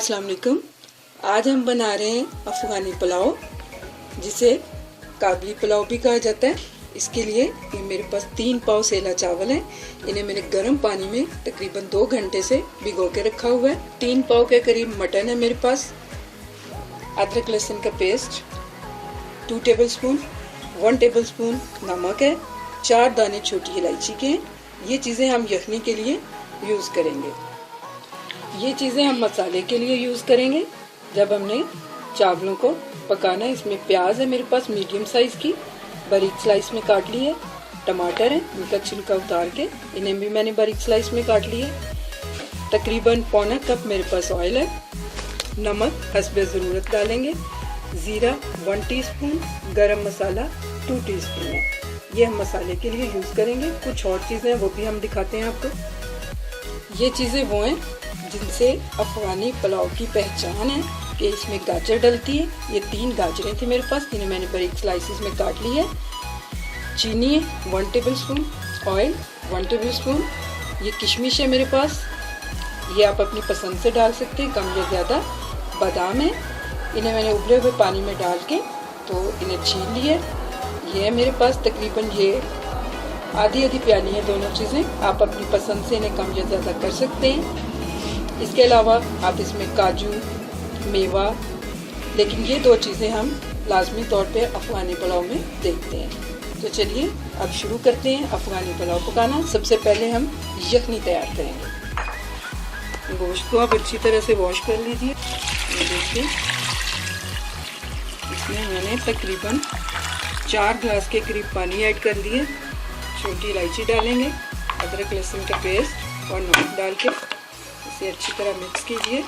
अस्सलाम वालेकुम। आज हम बना रहे हैं अफ़गानी पुलाव, जिसे काबली पुलाव भी कहा जाता है। इसके लिए ये मेरे पास 3 पाव सेला चावल हैं। इन्हें मैंने गर्म पानी में तकरीबन 2 घंटे से भिगो के रखा हुआ है। 3 पाव के करीब मटन है मेरे पास। अदरक लहसुन का पेस्ट 2 टेबलस्पून, 1 टेबलस्पून नमक है, 4 दाने छोटी इलायची के हैं। ये चीज़ें हम यखनी के लिए यूज़ करेंगे। ये चीज़ें हम मसाले के लिए यूज़ करेंगे जब हमने चावलों को पकाना है। इसमें प्याज है मेरे पास मीडियम साइज़ की, बारीक स्लाइस में काट ली है। टमाटर है, उनका छिलका उतार के इन्हें भी मैंने बारीक स्लाइस में काट लिया है। तकरीबन पौना कप मेरे पास ऑयल है। नमक हस्बे ज़रूरत डालेंगे। ज़ीरा 1 टीस्पून, गरम मसाला 2 टीस्पून है। ये हम मसाले के लिए यूज़ करेंगे। कुछ और चीज़ें वो भी हम दिखाते हैं आपको। ये चीज़ें वो हैं जिनसे अफ़गानी पुलाव की पहचान है कि इसमें गाजर डलती है। ये 3 गाजरें थी मेरे पास, इन्हें मैंने बारीक स्लाइसिस में काट ली है। चीनी है 1 टेबलस्पून, ऑयल 1 टेबलस्पून। ये किशमिश है मेरे पास, ये आप अपनी पसंद से डाल सकते हैं, कम या ज़्यादा। बादाम है, इन्हें मैंने उबले हुए पानी में डाल के तो इन्हें छील लिया। ये है मेरे पास तकरीबन ये आधी प्याली है दोनों चीज़ें। आप अपनी पसंद से इन्हें कम या ज़्यादा कर सकते हैं। इसके अलावा आप इसमें काजू, मेवा, लेकिन ये 2 चीज़ें हम लाजमी तौर पे अफ़गानी पुलाव में देखते हैं। तो चलिए अब शुरू करते हैं अफ़गानी पुलाव पकाना। सबसे पहले हम यखनी तैयार करेंगे। गोश्त को आप अच्छी तरह से वॉश कर लीजिए। ये देखिए, इसमें मैंने तकरीबन 4 ग्लास के करीब पानी ऐड कर दिए। छोटी इलायची डालेंगे, अदरक लहसुन का पेस्ट और नमक डाल के इसे अच्छी तरह मिक्स कीजिए।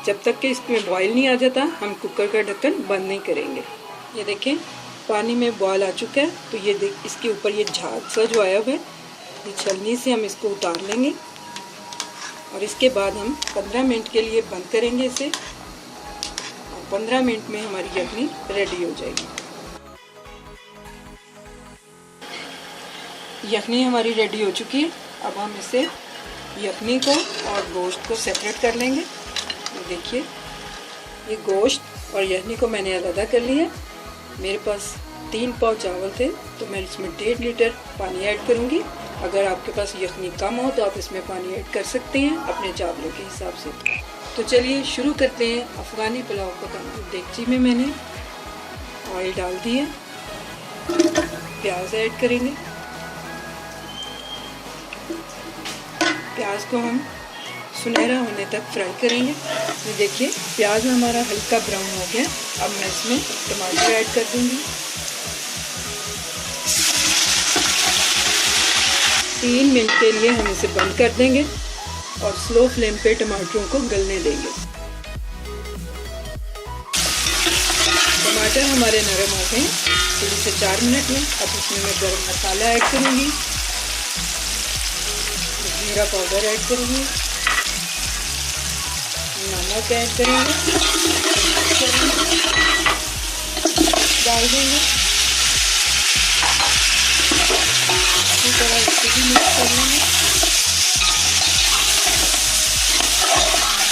जब तक कि इसमें बॉयल नहीं आ जाता हम कुकर का ढक्कन बंद नहीं करेंगे। ये देखें, पानी में बॉयल आ चुका है। तो ये देख, इसके ऊपर ये झाग सा जो आया हुआ है, ये छलनी से हम इसको उतार लेंगे और इसके बाद हम 15 मिनट के लिए बंद करेंगे इसे। और 15 मिनट में हमारी यखनी रेडी हो जाएगी। यखनी हमारी रेडी हो चुकी है। अब हम इसे यखनी को और गोश्त को सेपरेट कर लेंगे। ये देखिए, ये गोश्त और यखनी को मैंने अलग कर लिया। मेरे पास 3 पाव चावल थे तो मैं इसमें 1.5 लीटर पानी ऐड करूँगी। अगर आपके पास यखनी कम हो तो आप इसमें पानी ऐड कर सकते हैं अपने चावलों के हिसाब से। तो चलिए शुरू करते हैं अफ़गानी पुलाव पकाना। डेगची में मैंने ऑयल डाल दिए, प्याज ऐड करेंगे। प्याज को हम सुनहरा होने तक फ्राई करेंगे। ये देखिए, प्याज हमारा हल्का ब्राउन हो गया। अब मैं इसमें टमाटर ऐड कर दूंगी। 3 मिनट के लिए हम इसे बंद कर देंगे और स्लो फ्लेम पे टमाटरों को गलने देंगे। टमाटर हमारे नरम हो गए 3 से 4 मिनट में। अब इसमें मैं गरम मसाला ऐड करूँगी, जीरा पाउडर ऐड करेंगे, नमक ऐड करेंगे, डाल देंगे। इसी तरह इसको भी मिक्स कर लेंगे।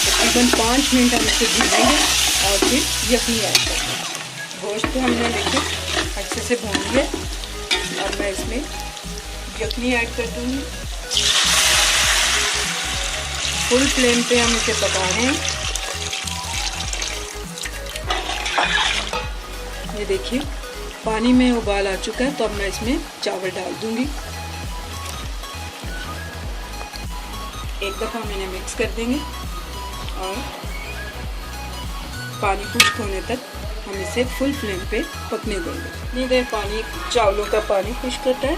तकरीबन 5 मिनट हम इसे भूनेंगे और फिर यखनी ऐड करेंगे। गोश्त को हमने देखिए अच्छे से भून लिया। और मैं इसमें यखनी ऐड कर दूँगी। फुल फ्लेम पे हम इसे पका रहे हैं। ये देखिए, पानी में उबाल आ चुका है। तो अब मैं इसमें चावल डाल दूंगी। एक दफ़ा हम इन्हें मिक्स कर देंगे और पानी खुश्क होने तक हम इसे फुल फ्लेम पे पकने देंगे। इतनी देर चावलों का पानी खुश्क होता है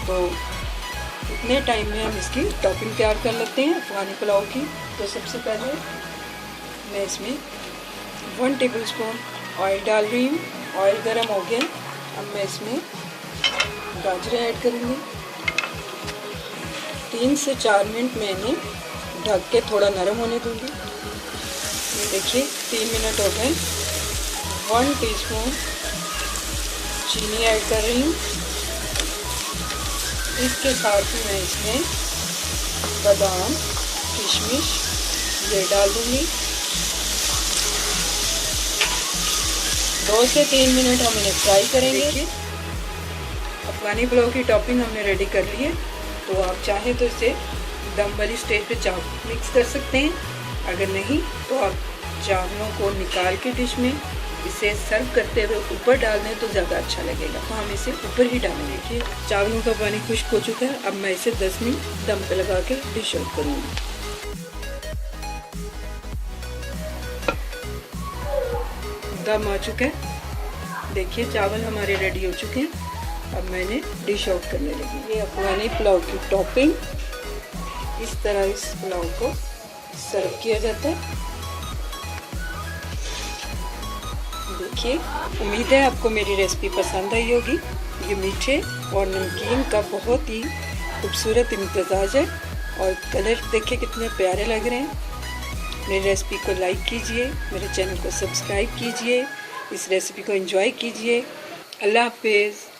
तो इतने टाइम में हम इसकी टॉपिंग तैयार कर लेते हैं अफ़गानी पुलाव की। तो सबसे पहले मैं इसमें 1 टेबलस्पून ऑयल डाल रही हूँ। ऑयल गर्म हो गया। अब मैं इसमें गाजरें ऐड करूँगी। 3 से 4 मिनट में इन्हें ढक के थोड़ा नरम होने दूँगी। ये देखिए, 3 मिनट हो गए। 1 टीस्पून चीनी ऐड कर रही हूँ। इसके साथ ही मैं इसमें बादाम, किशमिश ये डाल दूँगी। 2 से 3 मिनट हम इन्हें फ्राई करेंगे। अफगानी पुलाव की टॉपिंग हमने रेडी कर ली है, तो आप चाहें तो इसे दम वाली स्टेज पे चावल मिक्स कर सकते हैं। अगर नहीं तो आप चावलों को निकाल के डिश में इसे सर्व करते हुए ऊपर डाल दें तो ज़्यादा अच्छा लगेगा, तो हम इसे ऊपर ही डालेंगे। कि चावलों का पानी खुश्क हो चुका है, अब मैं इसे 10 मिनट दम पे लगा के डिश आउट करूँगी। दम आ चुका है, देखिए चावल हमारे रेडी हो चुके हैं। अब मैंने डिश आउट करने लगी। ये अफगानी पुलाव की टॉपिंग, इस तरह इस पुलाव को सर्व किया जाता है। देखिए, उम्मीद है आपको मेरी रेसिपी पसंद आई होगी। ये मीठे और नमकीन का बहुत ही खूबसूरत इम्तजाज है और कलर देखिए कितने प्यारे लग रहे हैं। मेरी रेसिपी को लाइक कीजिए, मेरे चैनल को सब्सक्राइब कीजिए, इस रेसिपी को एंजॉय कीजिए। अल्लाह हाफिज़।